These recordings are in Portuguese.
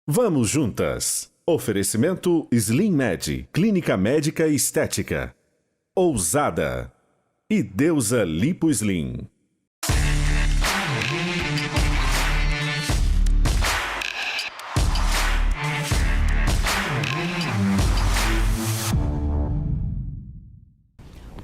Vamos juntas. Oferecimento Slim Med, Clínica Médica e Estética. Ousada. E Deusa Lipo Slim.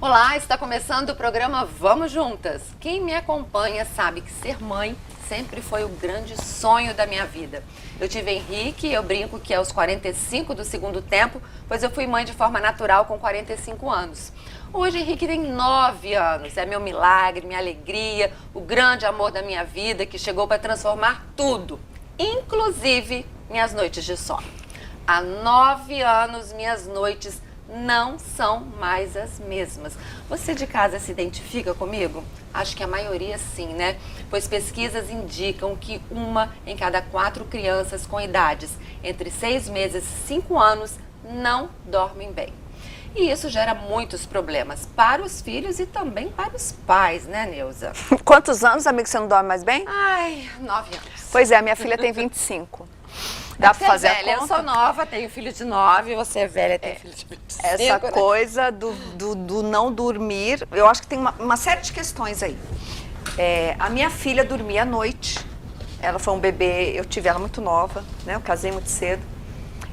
Olá, está começando o programa Vamos Juntas. Quem me acompanha sabe que ser mãe sempre foi o grande sonho da minha vida. Eu tive Henrique, eu brinco que é aos 45 do segundo tempo, pois eu fui mãe de forma natural com 45 anos. Hoje Henrique tem 9 anos, é meu milagre, minha alegria, o grande amor da minha vida que chegou para transformar tudo, inclusive minhas noites de sono. Há 9 anos minhas noites não são mais as mesmas. Você de casa se identifica comigo? Acho que a maioria sim, né? Pois pesquisas indicam que 1 em cada 4 crianças com idades entre 6 meses e 5 anos não dormem bem. E isso gera muitos problemas para os filhos e também para os pais, né, Neuza? Quantos anos, amigo, você não dorme mais bem? Ai, 9 anos. Pois é, minha filha tem 25. Dá pra fazer velha, a conta? eu sou nova, tenho filho de 9, você é velha, tem filho de 25. Essa coisa do não dormir, eu acho que tem uma série de questões aí. A minha filha dormia à noite, ela foi um bebê, eu tive ela muito nova, né? Eu casei muito cedo.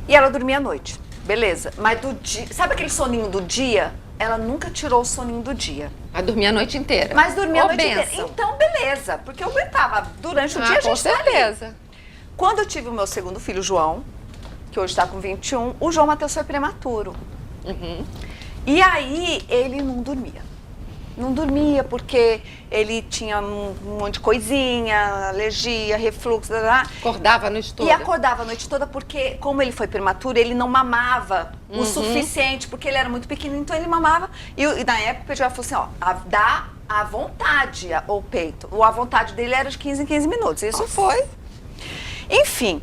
E ela dormia à noite, beleza. Mas do dia, sabe aquele soninho do dia? Ela nunca tirou o soninho do dia. Mas dormia a noite inteira. Mas dormia a noite benção. inteira. Então, beleza, porque eu aguentava. Durante o dia a gente com certeza. Quando eu tive o meu segundo filho, João, que hoje está com 21, o João Matheus foi prematuro. E aí ele não dormia. Não dormia porque ele tinha um monte de coisinha, alergia, refluxo, Acordava a noite toda. E acordava a noite toda porque, como ele foi prematuro, ele não mamava o suficiente, porque ele era muito pequeno, então ele mamava. E na época já falou assim, ó, dá à vontade o peito. A vontade dele era de 15 em 15 minutos. Isso foi. Enfim,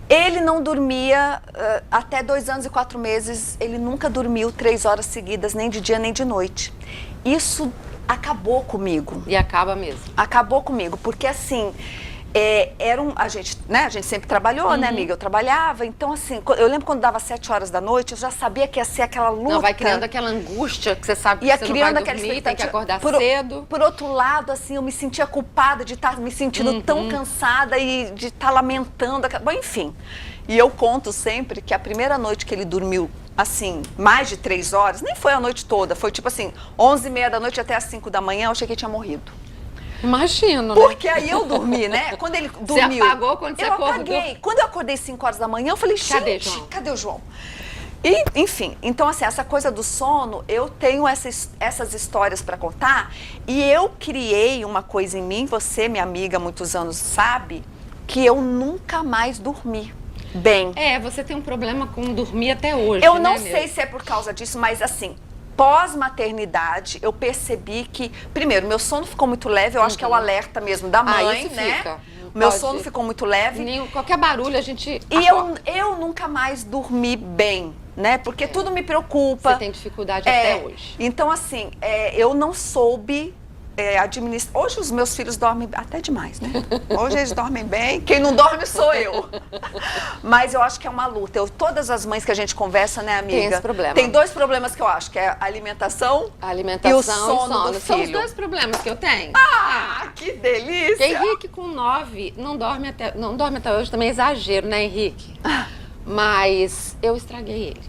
ele não dormia até 2 anos e 4 meses, ele nunca dormiu 3 horas seguidas, nem de dia nem de noite. Isso acabou comigo. E acaba mesmo. Acabou comigo, porque assim, a gente sempre trabalhou, né, amiga? Eu trabalhava, então assim, eu lembro quando dava 7 horas da noite, eu já sabia que ia ser aquela luta. Não, vai criando aquela angústia que você sabe que ia você não criando vai aquela dormir, tem que acordar por, cedo. Por outro lado, assim, eu me sentia culpada de estar me sentindo tão cansada e de estar lamentando. Bom, enfim. E eu conto sempre que a primeira noite que ele dormiu, assim, mais de 3 horas, nem foi a noite toda, foi tipo assim, 11h30 da noite até as 5 da manhã, eu achei que ele tinha morrido. Imagino, né? Porque aí eu dormi, né? Quando ele dormiu... Você apagou quando você acordou? Eu apaguei. Quando eu acordei 5 horas da manhã, eu falei, gente, cadê o João? E, enfim, então assim, essa coisa do sono, eu tenho essas histórias para contar e eu criei uma coisa em mim, você, minha amiga, há muitos anos sabe, que eu nunca mais dormi bem. Você tem um problema com dormir até hoje, eu não sei se é por causa disso, mas assim... Pós-maternidade, eu percebi que, primeiro, meu sono ficou muito leve, eu acho que é o alerta mesmo da mãe, isso né? Fica. Meu sono ficou muito leve. Qualquer barulho a gente E eu nunca mais dormi bem, né? Porque tudo me preocupa. Você tem dificuldade até hoje. Então, assim, eu não soube administrar. Hoje os meus filhos dormem até demais, né? Hoje eles dormem bem. Quem não dorme sou eu. Mas eu acho que é uma luta. Todas as mães que a gente conversa, né, amiga? Tem esse problema. Tem 2 problemas que eu acho, que é a alimentação e o sono do filho. São os 2 problemas que eu tenho. Que delícia! Henrique com 9 não dorme até hoje, também é exagero, né, Henrique? Mas eu estraguei ele.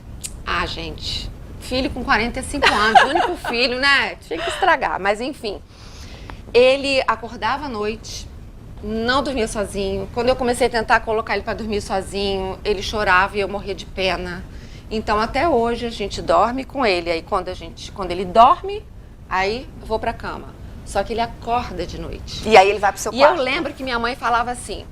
Gente, filho com 45 anos, único filho, né? Tinha que estragar, mas enfim. Ele acordava à noite, não dormia sozinho. Quando eu comecei a tentar colocar ele para dormir sozinho, ele chorava e eu morria de pena. Então, até hoje, a gente dorme com ele. Aí, quando ele dorme, aí eu vou pra cama. Só que ele acorda de noite. E aí ele vai pro seu quarto. E eu lembro que minha mãe falava assim...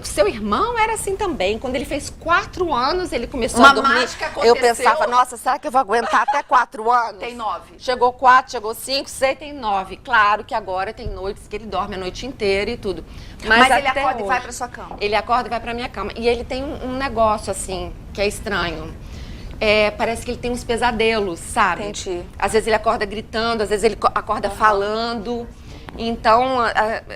Seu irmão era assim também. Quando ele fez 4 anos, ele começou a dormir. Mágica aconteceu. Eu pensava, nossa, será que eu vou aguentar até 4 anos? Tem 9. Chegou 4, chegou 5, 6, tem 9. Claro que agora tem noites que ele dorme a noite inteira e tudo. Mas ele acorda e vai pra sua cama. Ele acorda e vai pra minha cama. E ele tem um negócio assim, que é estranho. Parece que ele tem uns pesadelos, sabe? Entendi. Às vezes ele acorda gritando, às vezes ele acorda falando. Então,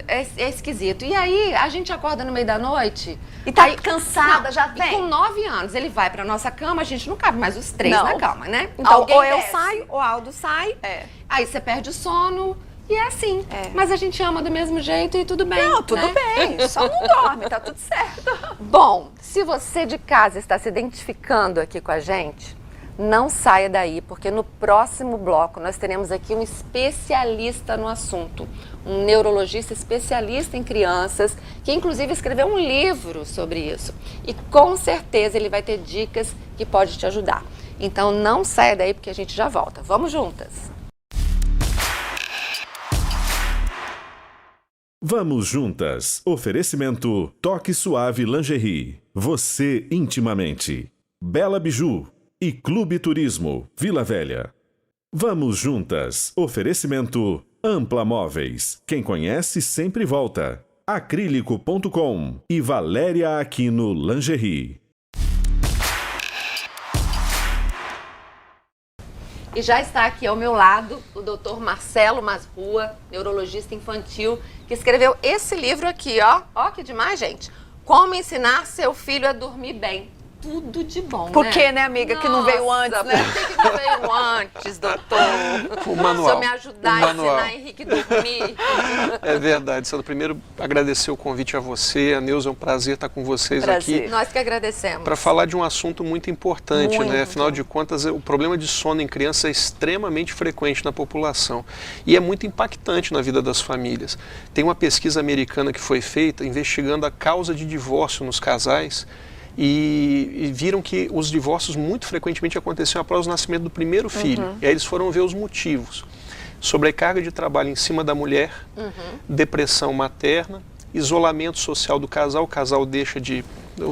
é esquisito. E aí, a gente acorda no meio da noite... E tá aí, cansada, já e tem. com 9 anos, ele vai pra nossa cama, a gente não cabe mais os 3 Não. na cama, né? Então, Alguém ou eu desce. saio, ou Aldo sai. É. Aí você perde o sono... E é assim, É. mas a gente ama do mesmo jeito e tudo bem. Não, tudo né? bem, só não dorme, tá tudo certo. Bom, se você de casa está se identificando aqui com a gente, não saia daí, porque no próximo bloco nós teremos aqui um especialista no assunto, um neurologista especialista em crianças, que inclusive escreveu um livro sobre isso. E com certeza ele vai ter dicas que podem te ajudar. Então não saia daí, porque a gente já volta. Vamos juntas! Vamos juntas. Oferecimento Toque Suave Lingerie. Você intimamente. Bela Biju e Clube Turismo Vila Velha. Vamos juntas. Oferecimento Ampla Móveis. Quem conhece sempre volta. Acrílico.com e Valéria Aquino Lingerie. E já está aqui ao meu lado o Dr. Marcelo Masrua, neurologista infantil, que escreveu esse livro aqui, ó. Ó que demais, gente. Como ensinar seu filho a dormir bem. Tudo de bom, Por né? que, né, amiga, que não veio antes, né? Por que não veio antes, doutor? O manual. Se eu me ajudar O a manual. ensinar Henrique a dormir. É verdade, Sandra. Primeiro, agradecer o convite a você. A Neuza, é um prazer estar com vocês Prazer. aqui Nós que agradecemos. para falar de um assunto muito importante, Muito. né? Afinal de contas, o problema de sono em criança é extremamente frequente na população e é muito impactante na vida das famílias. Tem uma pesquisa americana que foi feita investigando a causa de divórcio nos casais e viram que os divórcios muito frequentemente aconteciam após o nascimento do primeiro filho. E aí eles foram ver os motivos. Sobrecarga de trabalho em cima da mulher, depressão materna, isolamento social do casal, o casal deixa de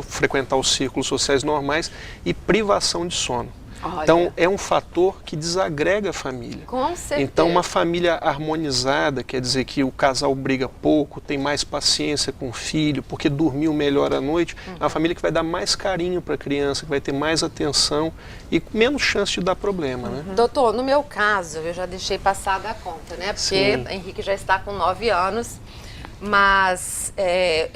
frequentar os círculos sociais normais e privação de sono. Olha. Então, é um fator que desagrega a família. Com certeza. Então, uma família harmonizada quer dizer que o casal briga pouco, tem mais paciência com o filho, porque dormiu melhor à noite. É uma família que vai dar mais carinho para a criança, que vai ter mais atenção e menos chance de dar problema, né? Doutor, no meu caso, eu já deixei passar da conta, né? Porque Sim. Henrique já está com 9 anos, mas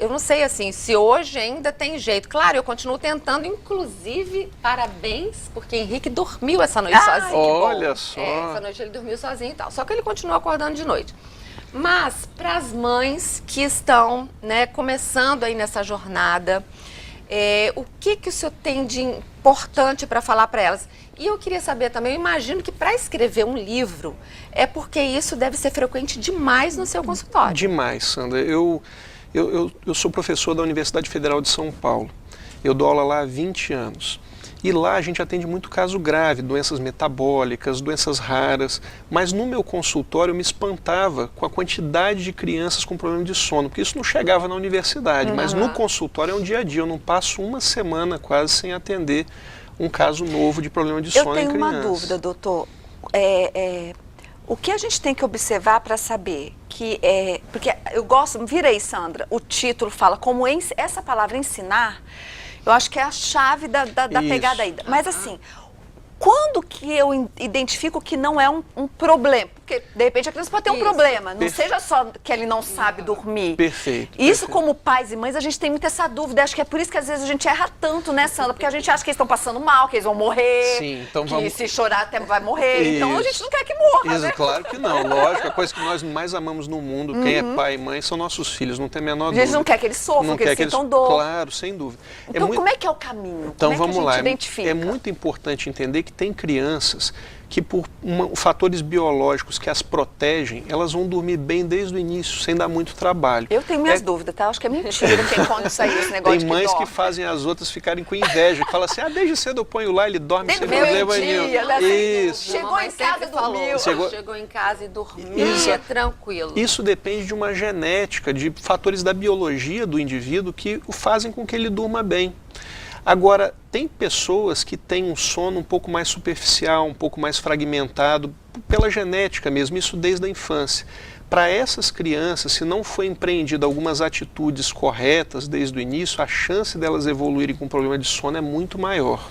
eu não sei, assim, se hoje ainda tem jeito. Claro, eu continuo tentando, inclusive, parabéns, porque Henrique dormiu essa noite Ai, sozinho. que bom. Olha só. Essa noite ele dormiu sozinho e tal. Só que ele continua acordando de noite. Mas, para as mães que estão, né, começando aí nessa jornada, o que o senhor tem de importante para falar para elas? E eu queria saber também, eu imagino que para escrever um livro, é porque isso deve ser frequente demais no seu consultório. Demais, Sandra. Eu sou professor da Universidade Federal de São Paulo. Eu dou aula lá há 20 anos. E lá a gente atende muito caso grave, doenças metabólicas, doenças raras. Mas no meu consultório eu me espantava com a quantidade de crianças com problema de sono, porque isso não chegava na universidade. Mas no consultório é um dia a dia. Eu não passo uma semana quase sem atender um caso novo de problema de sono em Eu tenho criança. uma dúvida, doutor. O que a gente tem que observar para saber que porque eu gosto, vira aí, Sandra, o título fala como essa palavra ensinar, eu acho que é a chave da Isso. pegada aí. Mas assim, quando que eu identifico que não é um problema? Porque, de repente, a criança pode ter um Isso. problema. Não Perfeito. seja só que ele não sabe dormir. Perfeito. Isso, perfeito. como pais e mães, a gente tem muito essa dúvida. Acho que é por isso que às vezes a gente erra tanto, né, Sandra? Porque a gente acha que eles estão passando mal, que eles vão morrer. Sim, então que vamos- se chorar até vai morrer. Então a Isso. gente não quer que morra, Isso, né? claro que não, lógico. A coisa que nós mais amamos no mundo, quem é pai e mãe, são nossos filhos, não tem a menor A dúvida. gente não quer que eles sofram, Não que eles quer sintam dor. Claro, sem dúvida. Então, muito- como é que é o caminho? Então como vamos é que a lá. gente identifica? É muito importante entender que tem crianças que por fatores biológicos que as protegem, elas vão dormir bem desde o início, sem dar muito trabalho. Eu tenho minhas dúvidas, tá? Acho que é mentira quem conta isso aí, esse negócio Tem de mães que dorme. fazem as outras ficarem com inveja, que falam assim, desde cedo eu ponho lá, ele dorme Desde sem problema meio-dia, nenhum. né? Isso. Chegou Mamãe em casa, sempre falou, dormiu. Chegou em casa e dormia Exato. tranquilo. Isso depende de uma genética, de fatores da biologia do indivíduo que o fazem com que ele durma bem. Agora, tem pessoas que têm um sono um pouco mais superficial, um pouco mais fragmentado, pela genética mesmo, isso desde a infância. Para essas crianças, se não for empreendida algumas atitudes corretas desde o início, a chance delas evoluírem com problema de sono é muito maior.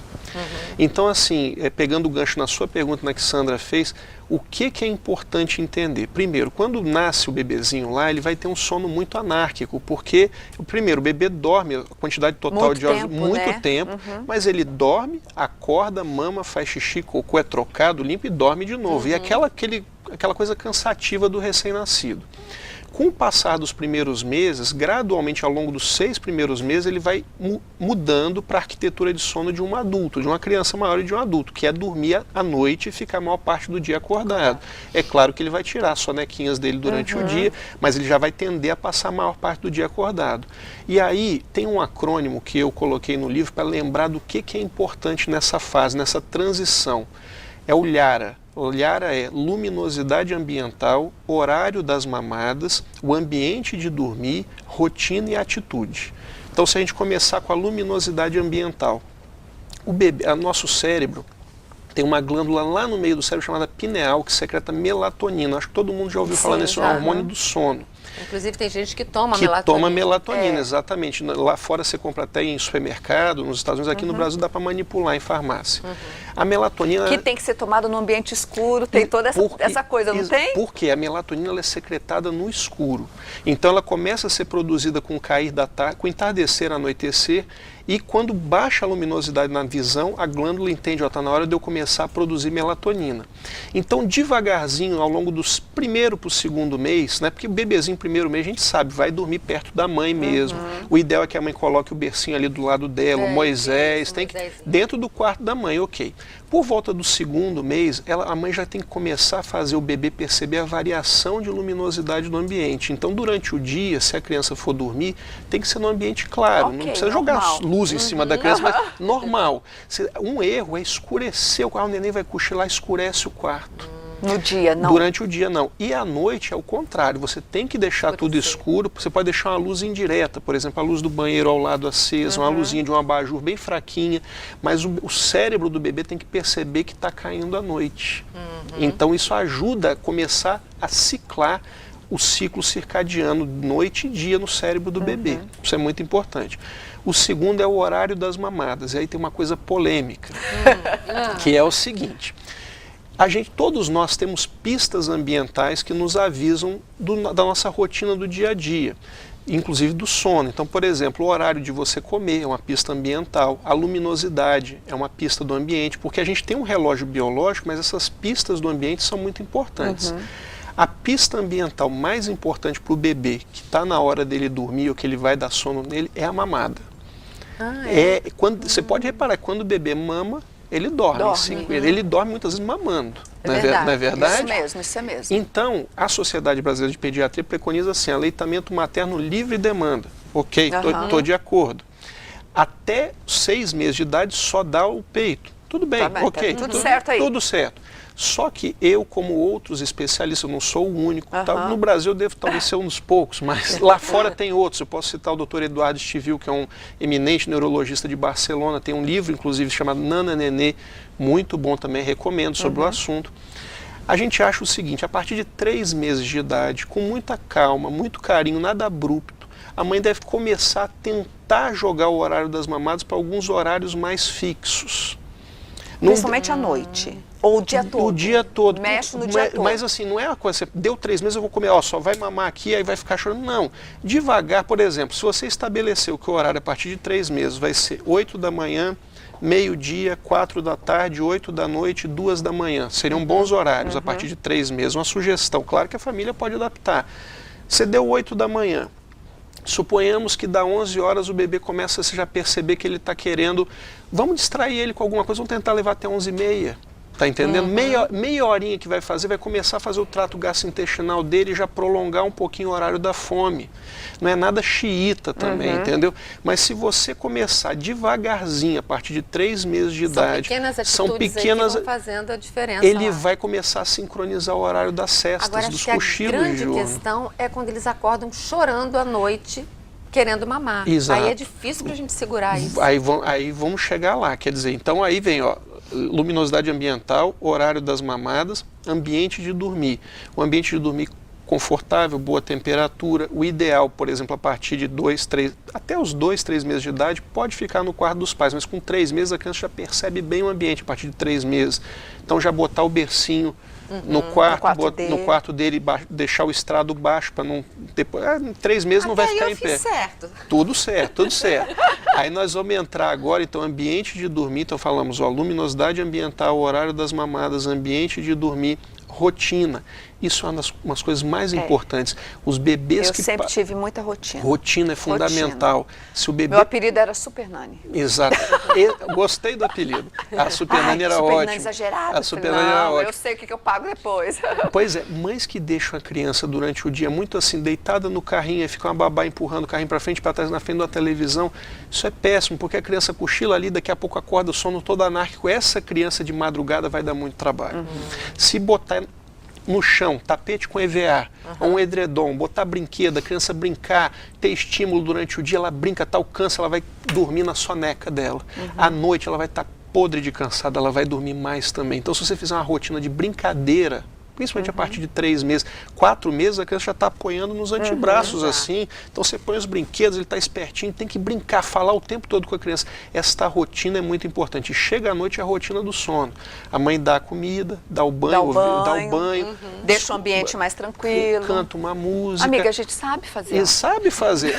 Então, assim, pegando o gancho na sua pergunta, na que Sandra fez, o que é importante entender? Primeiro, quando nasce o bebezinho lá, ele vai ter um sono muito anárquico, porque, primeiro, o bebê dorme a quantidade total muito de horas, tempo, muito né? tempo, mas ele dorme, acorda, mama, faz xixi, cocô, é trocado, limpa e dorme de novo. E aquela coisa cansativa do recém-nascido. Com o passar dos primeiros meses, gradualmente ao longo dos 6 primeiros meses, ele vai mudando para a arquitetura de sono de um adulto, de uma criança maior e de um adulto, que é dormir à noite e ficar a maior parte do dia acordado. É claro que ele vai tirar as sonequinhas dele durante o dia, mas ele já vai tender a passar a maior parte do dia acordado. E aí tem um acrônimo que eu coloquei no livro para lembrar do que é importante nessa fase, nessa transição. É o LHARA. O LHARA é luminosidade ambiental, horário das mamadas, o ambiente de dormir, rotina e atitude. Então, se a gente começar com a luminosidade ambiental, nosso cérebro tem uma glândula lá no meio do cérebro chamada pineal que secreta melatonina. Acho que todo mundo já ouviu falar nesse hormônio do sono. Inclusive tem gente que toma que melatonina. toma melatonina, exatamente. Lá fora você compra até em supermercado, nos Estados Unidos, aqui no Brasil dá para manipular em farmácia. A melatonina... Que tem que ser tomada no ambiente escuro, tem toda essa coisa, não tem? Porque a melatonina ela é secretada no escuro. Então ela começa a ser produzida com o cair da tarde, com o entardecer, anoitecer, e quando baixa a luminosidade na visão, a glândula entende, está na hora de eu começar a produzir melatonina. Então, devagarzinho, ao longo dos primeiro para o segundo mês, né, porque o bebezinho primeiro mês, a gente sabe, vai dormir perto da mãe mesmo. O ideal é que a mãe coloque o bercinho ali do lado dela, o Moisés, tem que, dentro do quarto da mãe, ok. Por volta do segundo mês, a mãe já tem que começar a fazer o bebê perceber a variação de luminosidade no ambiente. Então, durante o dia, se a criança for dormir, tem que ser no ambiente claro. Não precisa jogar luz em cima da criança, mas normal. Um erro é escurecer o quarto. O neném vai cochilar, escurece o quarto. No dia, não. Durante o dia, não. E à noite é o contrário. Você tem que deixar tudo escuro. Você pode deixar uma luz indireta, por exemplo, a luz do banheiro ao lado acesa, uma luzinha de um abajur bem fraquinha. Mas o cérebro do bebê tem que perceber que está caindo a noite. Então isso ajuda a começar a ciclar o ciclo circadiano, noite e dia, no cérebro do bebê. Isso é muito importante. O segundo é o horário das mamadas. E aí tem uma coisa polêmica, que é o seguinte... Todos nós temos pistas ambientais que nos avisam da nossa rotina do dia a dia, inclusive do sono. Então, por exemplo, o horário de você comer é uma pista ambiental, a luminosidade é uma pista do ambiente, porque a gente tem um relógio biológico, mas essas pistas do ambiente são muito importantes. A pista ambiental mais importante para o bebê, que está na hora dele dormir ou que ele vai dar sono nele, é a mamada. Você pode reparar que quando o bebê mama, ele dorme. Ele dorme muitas vezes mamando. Não é verdade? Isso é mesmo. Então, a Sociedade Brasileira de Pediatria preconiza assim, aleitamento materno livre demanda. Ok, estou de acordo. Até 6 meses de idade só dá o peito. Tudo bem, ok. Tudo certo aí. Tudo certo. Só que eu, como outros especialistas, eu não sou o único. No Brasil eu devo talvez ser um dos poucos, mas lá fora tem outros. Eu posso citar o Dr. Eduardo Estivil, que é um eminente neurologista de Barcelona. Tem um livro, inclusive, chamado Nana Nenê, muito bom também, recomendo, sobre o assunto. A gente acha o seguinte, a partir de 3 meses de idade, com muita calma, muito carinho, nada abrupto, a mãe deve começar a tentar jogar o horário das mamadas para alguns horários mais fixos. Principalmente à noite. Ou o dia todo. O dia todo. Mexe no dia todo. Mas assim, não é uma coisa, você deu 3 meses, eu vou comer, só vai mamar aqui, aí vai ficar chorando. Não. Devagar, por exemplo, se você estabeleceu que o horário a partir de 3 meses vai ser 8 da manhã, meio-dia, 4 da tarde, 8 da noite, 2 da manhã. Seriam bons horários a partir de 3 meses. Uma sugestão, claro que a família pode adaptar. Você deu 8 da manhã. Suponhamos que da 11 horas o bebê começa a já perceber que ele está querendo, vamos distrair ele com alguma coisa, vamos tentar levar até 11h30, tá entendendo? Meia horinha que vai começar a fazer o trato gastrointestinal dele e já prolongar um pouquinho o horário da fome. Não é nada xiita também, entendeu? Mas se você começar devagarzinho, a partir de 3 meses de idade, são pequenas que vão fazendo a diferença. Ele vai começar a sincronizar o horário das cestas, dos cochilos. Agora, acho que a grande questão é quando eles acordam chorando à noite, querendo mamar. Exato. Aí é difícil pra gente segurar isso. Aí vamos chegar lá, quer dizer, então aí vem, luminosidade ambiental, horário das mamadas, ambiente de dormir. O ambiente de dormir confortável, boa temperatura. O ideal, por exemplo, a partir de 2, 3, até os 2, 3 meses de idade, pode ficar no quarto dos pais, mas com 3 meses a criança já percebe bem o ambiente, a partir de 3 meses. Então já botar o bercinho no quarto dele, deixar o estrado baixo para não... Depois, em 3 meses não vai ficar em pé. Certo. Tudo certo, tudo certo. Aí nós vamos entrar agora, então, ambiente de dormir, então falamos, ó, luminosidade ambiental, horário das mamadas, ambiente de dormir, rotina. Isso é uma das coisas mais importantes. Os bebês Eu sempre tive muita rotina. Rotina é fundamental. Se o bebê... Meu apelido era Super Nani. Exato. Gostei do apelido. A Super Nani era Super ótima. Nani exagerada. A Super Nani era ótima. Eu sei o que eu pago depois. Pois é, mães que deixam a criança durante o dia muito assim, deitada no carrinho, e fica uma babá empurrando o carrinho para frente, para trás, na frente da televisão, isso é péssimo, porque a criança cochila ali, daqui a pouco acorda o sono todo anárquico. Essa criança de madrugada vai dar muito trabalho. Se botar no chão, tapete com EVA, ou um edredom, botar brinquedo, a criança brincar, ter estímulo durante o dia, ela brinca, tal cansa, ela vai dormir na soneca dela. À noite ela vai estar podre de cansada, ela vai dormir mais também. Então se você fizer uma rotina de brincadeira, principalmente a partir de 3 meses, 4 meses, a criança já está apoiando nos antebraços assim. Então você põe os brinquedos, ele está espertinho, tem que brincar, falar o tempo todo com a criança. Esta rotina é muito importante. Chega à noite a rotina do sono. A mãe dá a comida, dá o banho, dá o banho. Deixa o ambiente mais tranquilo. Canta uma música. Amiga, a gente sabe fazer. E sabe fazer.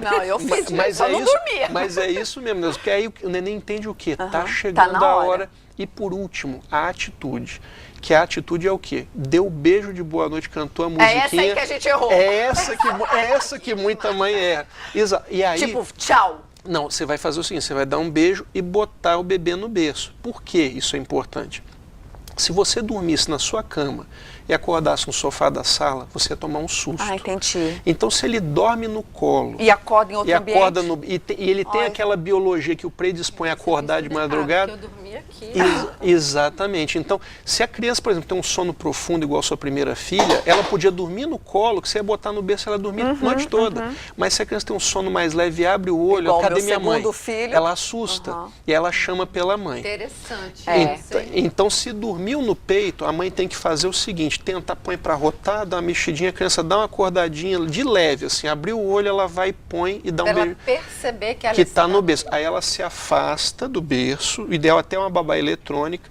Não, eu fiz, mas só é não isso, dormia. Mas é isso mesmo, Deus, porque aí o neném entende o quê? Tá chegando a hora. E por último, a atitude. Que a atitude é o quê? Deu o beijo de boa noite, cantou a musiquinha. É essa aí que a gente errou. É essa que muita mãe erra. E aí, tipo, tchau. Não, você vai fazer o seguinte, você vai dar um beijo e botar o bebê no berço. Por que isso é importante? Se você dormisse na sua cama e acordasse no sofá da sala, você ia tomar um susto. Ah, entendi. Então, se ele dorme no colo... E acorda em outro ambiente. E ele tem aquela biologia que o predispõe a acordar de madrugada... Eu dormi aqui. Exatamente. Então, se a criança, por exemplo, tem um sono profundo igual a sua primeira filha, ela podia dormir no colo, que você ia botar no berço, ela dormir a noite toda. Mas se a criança tem um sono mais leve, abre o olho, igual cadê meu minha mãe? segundo filho. Ela assusta. E ela chama pela mãe. Interessante. Então, se dormiu no peito, a mãe tem que fazer o seguinte, tenta, põe para rotar, dá uma mexidinha, a criança dá uma acordadinha de leve, assim, abriu o olho, ela vai, põe e dá um beijo. Pra ela perceber que ela está no berço. Aí ela se afasta do berço, o ideal até uma babá eletrônica.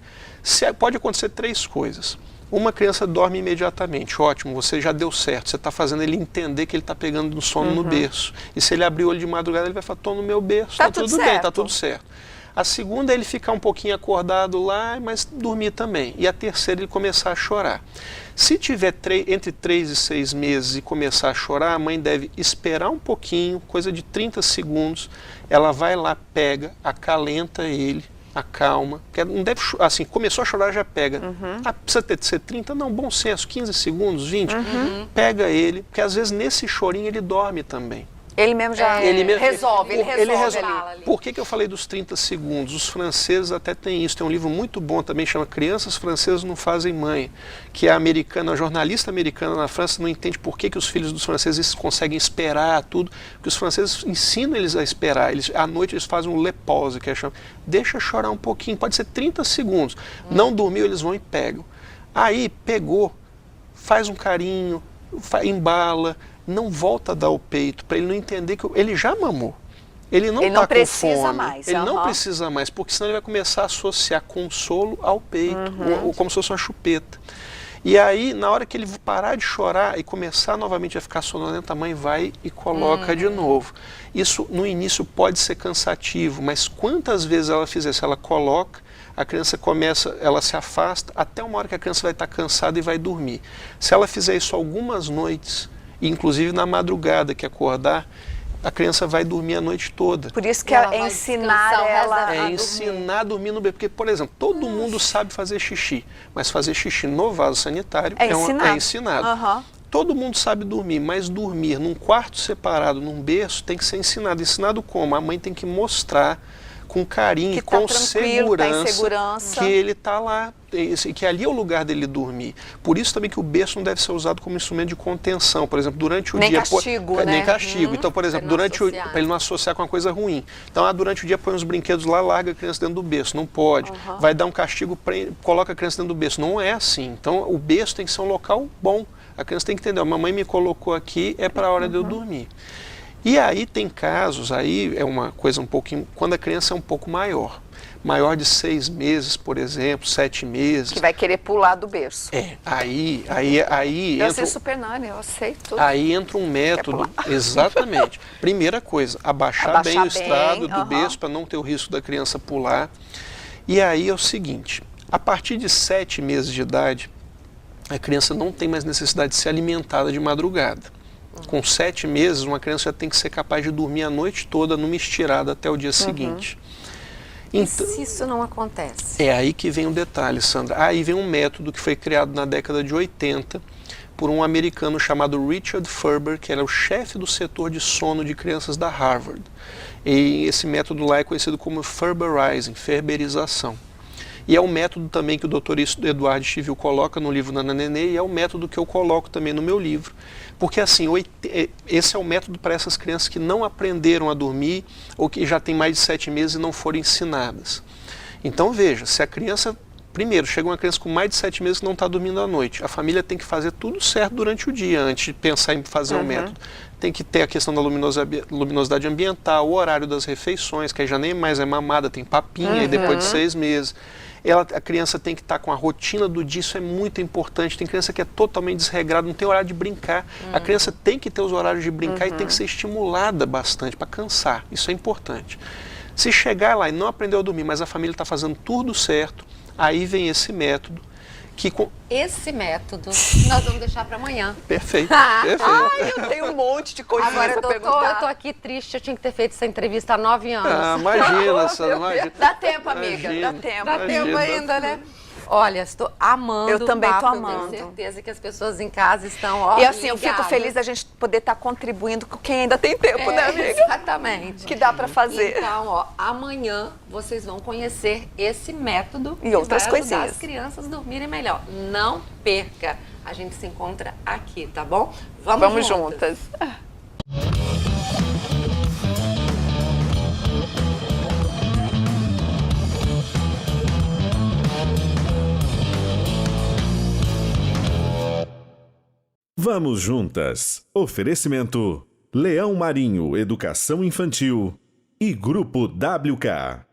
Pode acontecer 3 coisas. Uma criança dorme imediatamente, ótimo, você já deu certo, você está fazendo ele entender que ele está pegando no sono no berço. E se ele abrir o olho de madrugada, ele vai falar, estou no meu berço, tá tudo bem, está tudo certo. A segunda é ele ficar um pouquinho acordado lá, mas dormir também. E a terceira, ele começar a chorar. Se tiver entre 3 e 6 meses e começar a chorar, a mãe deve esperar um pouquinho, coisa de 30 segundos. Ela vai lá, pega, acalenta ele, acalma. Não deve, assim, começou a chorar, já pega. Precisa ser 30? Não, bom senso, 15 segundos, 20. Pega ele, porque às vezes nesse chorinho ele dorme também. Ele mesmo já resolve. Ali. Por que eu falei dos 30 segundos? Os franceses até têm isso. Tem um livro muito bom também, chama Crianças Francesas Não Fazem Mãe, que é a jornalista americana na França não entende por que os filhos dos franceses conseguem esperar tudo, porque os franceses ensinam eles a esperar. À noite eles fazem um le pause, que é chamado. Deixa chorar um pouquinho, pode ser 30 segundos. Não dormiu, eles vão e pegam. Aí, pegou, faz um carinho, embala, não volta a dar o peito, para ele não entender que ele já mamou. Ele não está com fome. Mais, ele não precisa mais, porque senão ele vai começar a associar consolo ao peito, ou como se fosse uma chupeta. E aí, na hora que ele parar de chorar e começar novamente a ficar sonolento, a mãe vai e coloca de novo. Isso, no início, pode ser cansativo, mas quantas vezes ela fizer, se ela coloca, a criança começa, ela se afasta, até uma hora que a criança vai estar cansada e vai dormir. Se ela fizer isso algumas noites, inclusive na madrugada que acordar, a criança vai dormir a noite toda. Por isso que é ensinar ela a ensinar a dormir no bebê. Porque, por exemplo, todo mundo sabe fazer xixi, mas fazer xixi no vaso sanitário é ensinado. Todo mundo sabe dormir, mas dormir num quarto separado, num berço, tem que ser ensinado. Ensinado como? A mãe tem que mostrar com carinho, Que tá com tranquilo, tá em segurança. que ele está lá, que ali é o lugar dele dormir. Por isso também que o berço não deve ser usado como instrumento de contenção, por exemplo, durante o Nem dia... castigo, né? Nem castigo. Então, por exemplo, Pra para ele não associar com uma coisa ruim. Então, durante o dia põe os brinquedos lá, larga a criança dentro do berço. Não pode. Vai dar um castigo, coloca a criança dentro do berço. Não é assim. Então, o berço tem que ser um local bom. A criança tem que entender, a mamãe me colocou aqui, é para a hora de eu dormir. E aí tem casos, aí é uma coisa um pouquinho, quando a criança é um pouco maior de 6 meses, por exemplo, 7 meses. Que vai querer pular do berço. Aí Eu entra, sei super nani, eu sei tudo. aí entra um método, exatamente. Primeira coisa, abaixar bem o estrado do berço para não ter o risco da criança pular. E aí é o seguinte, a partir de 7 meses de idade, a criança não tem mais necessidade de ser alimentada de madrugada. Com 7 meses, uma criança já tem que ser capaz de dormir a noite toda numa estirada até o dia seguinte. Então, e se isso não acontece? É aí que vem o detalhe, Sandra. Aí vem um método que foi criado na década de 80 por um americano chamado Richard Ferber, que era o chefe do setor de sono de crianças da Harvard. E esse método lá é conhecido como Ferberizing, ferberização. E é um método também que o Dr. Eduardo Stivil coloca no livro Nana Nenê, e é o método que eu coloco também no meu livro. Porque assim, esse é o método para essas crianças que não aprenderam a dormir ou que já têm mais de 7 meses e não foram ensinadas. Então veja, se a criança, primeiro, chega uma criança com mais de 7 meses que não está dormindo à noite, a família tem que fazer tudo certo durante o dia antes de pensar em fazer um método. Tem que ter a questão da luminosidade ambiental, o horário das refeições, que aí já nem mais é mamada, tem papinha, e depois de 6 meses. A criança tem que estar com a rotina do dia, isso é muito importante. Tem criança que é totalmente desregrada, não tem horário de brincar. A criança tem que ter os horários de brincar e tem que ser estimulada bastante para cansar, isso é importante. Se chegar lá e não aprendeu a dormir, mas a família está fazendo tudo certo, aí vem esse método. Esse método nós vamos deixar para amanhã. Perfeito, perfeito. Ai, eu tenho um monte de coisa Agora, para doutor, perguntar. eu tô aqui triste, eu tinha que ter feito essa entrevista há 9 anos. Ah, imagina, Sandra, imagina. Dá tempo, amiga, Imagina. dá tempo. Dá tempo Imagina. ainda, né? Olha, estou amando Eu também o tô papo, amando. Eu tenho certeza que as pessoas em casa estão, ó, E assim, eu fico ligadas. feliz da gente poder estar contribuindo com quem ainda tem tempo, né, amiga? Exatamente. Que dá para fazer. Então, ó, amanhã vocês vão conhecer esse método E outras que vai ajudar coisinhas. as crianças a dormirem melhor. Não perca. A gente se encontra aqui, tá bom? Vamos juntas. Vamos juntas. Oferecimento: Leão Marinho Educação Infantil e Grupo WK.